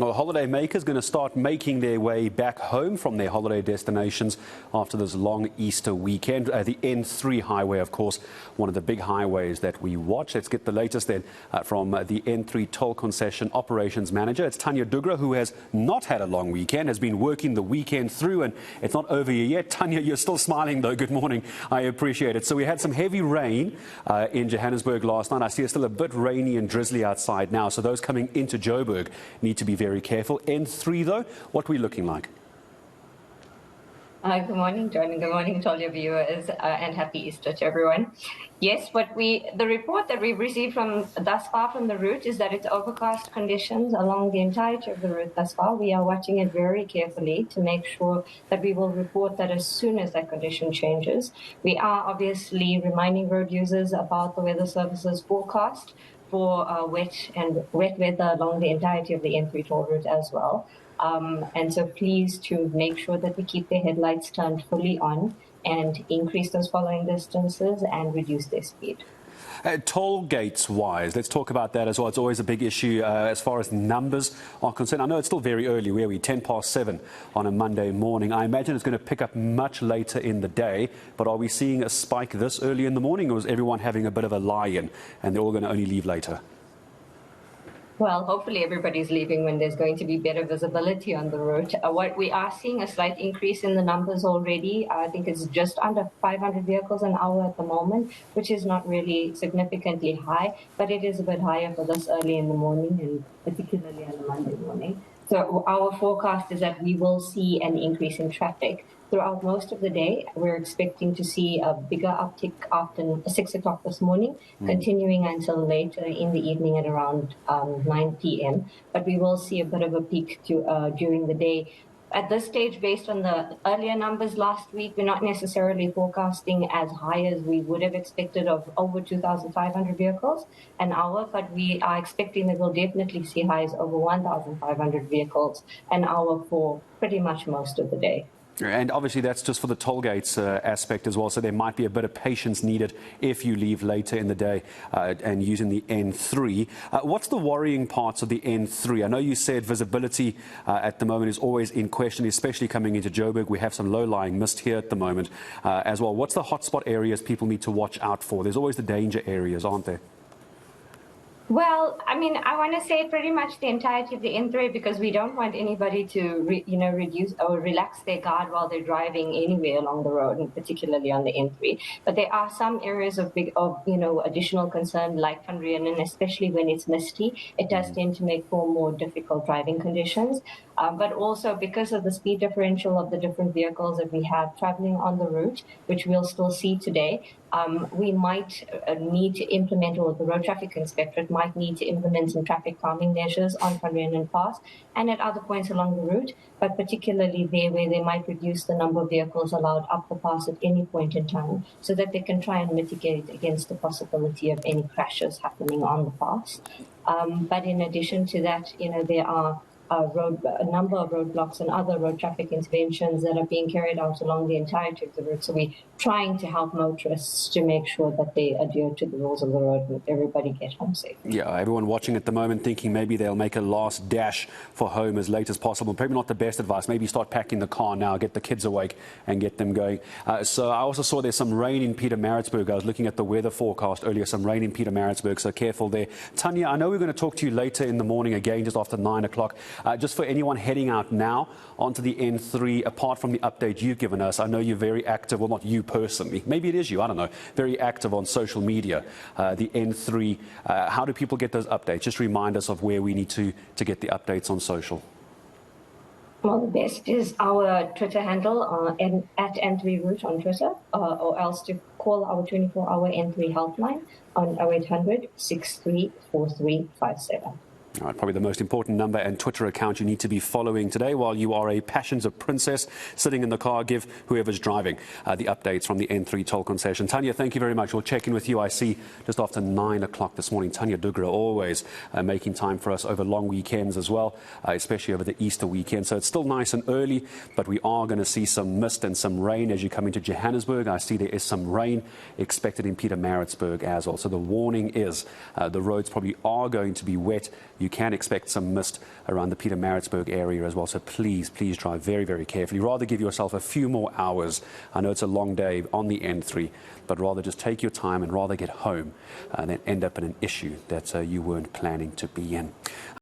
Well, holidaymakers going to start making their way back home from their holiday destinations after this long Easter weekend. The N3 highway, of course, one of the big highways that we watch. Let's get the latest then from the N3 Toll Concession Operations Manager. It's Thania Dhoogra, who has not had a long weekend, has been working the weekend through, and it's not over yet. Thania, you're still smiling, though. Good morning. I appreciate it. So we had some heavy rain in Johannesburg last night. I see it's still a bit rainy and drizzly outside now, so those coming into Joburg need to be very careful. N3, though, what are we looking like? Good morning, John, and good morning to all your viewers, and happy Easter to everyone. Yes, the report that we've received from thus far from the route is that it's overcast conditions along the entirety of the route thus far. We are watching it very carefully to make sure that we will report that as soon as that condition changes. We are obviously reminding road users about the weather services forecast for wet weather along the entirety of the N3 toll route as well. And so please to make sure that we keep their headlights turned fully on and increase those following distances and reduce their speed. Toll gates wise, let's talk about that as well. It's always a big issue as far as numbers are concerned. I know it's still very early. Where are we? 7:10 on a Monday morning. I imagine it's going to pick up much later in the day, but are we seeing a spike this early in the morning, or is everyone having a bit of a lie-in and they're all going to only leave later? Well, hopefully everybody's leaving when there's going to be better visibility on the route. What we are seeing a slight increase in the numbers already. I think it's just under 500 vehicles an hour at the moment, which is not really significantly high, but it is a bit higher for this early in the morning and particularly on a Monday morning. So our forecast is that we will see an increase in traffic throughout most of the day. We're expecting to see a bigger uptick after 6 o'clock this morning, continuing until later in the evening at around 9 p.m. But we will see a bit of a peak during the day. At this stage, based on the earlier numbers last week, we're not necessarily forecasting as high as we would have expected of over 2,500 vehicles an hour, but we are expecting that we'll definitely see highs over 1,500 vehicles an hour for pretty much most of the day. And obviously that's just for the toll gates aspect as well, so there might be a bit of patience needed if you leave later in the day and using the N3. What's the worrying parts of the N3? I know you said visibility at the moment is always in question, especially coming into Joburg. We have some low-lying mist here at the moment as well. What's the hotspot areas people need to watch out for? There's always the danger areas, aren't there? Well, I mean, I want to say pretty much the entirety of the N3 because we don't want anybody to, reduce or relax their guard while they're driving anywhere along the road, and particularly on the N3. But there are some areas of additional concern, like Van Rieenen, especially when it's misty. It does tend to make for more difficult driving conditions. But also because of the speed differential of the different vehicles that we have traveling on the route, which we'll still see today, we might need to implement, or the Road Traffic Inspectorate might need to implement some traffic calming measures on Van Rieenen Pass and at other points along the route, but particularly there where they might reduce the number of vehicles allowed up the pass at any point in time so that they can try and mitigate against the possibility of any crashes happening on the pass. But in addition to that, there are a number of roadblocks and other road traffic interventions that are being carried out along the entirety of the route. So we're trying to help motorists to make sure that they adhere to the rules of the road and everybody get home safe. Yeah, everyone watching at the moment thinking maybe they'll make a last dash for home as late as possible. Probably not the best advice. Maybe start packing the car now, get the kids awake and get them going. So I also saw there's some rain in Pietermaritzburg. I was looking at the weather forecast earlier, some rain in Pietermaritzburg, so careful there. Thania, I know we're going to talk to you later in the morning again, just after 9 o'clock. Just for anyone heading out now onto the N3, apart from the update you've given us, I know you're very active, well, not you personally, maybe it is you, I don't know, very active on social media, the N3. How do people get those updates? Just remind us of where we need to get the updates on social. Well, the best is our Twitter handle at N3 Route on Twitter, or else to call our 24-hour N3 helpline on 0800 63 4357. All right, probably the most important number and Twitter account you need to be following today while you are a Passions of Princess sitting in the car. Give whoever's driving the updates from the N3 toll concession. Thania, thank you very much. We'll check in with you, I see, just after 9 o'clock this morning. Thania Dhoogra always making time for us over long weekends as well, especially over the Easter weekend. So it's still nice and early, but we are going to see some mist and some rain as you come into Johannesburg. I see there is some rain expected in Pietermaritzburg as well. So the warning is the roads probably are going to be wet. you can expect some mist around the Pietermaritzburg area as well. So please drive very, very carefully. Rather give yourself a few more hours. I know it's a long day on the N3, but rather just take your time and rather get home than end up in an issue that you weren't planning to be in.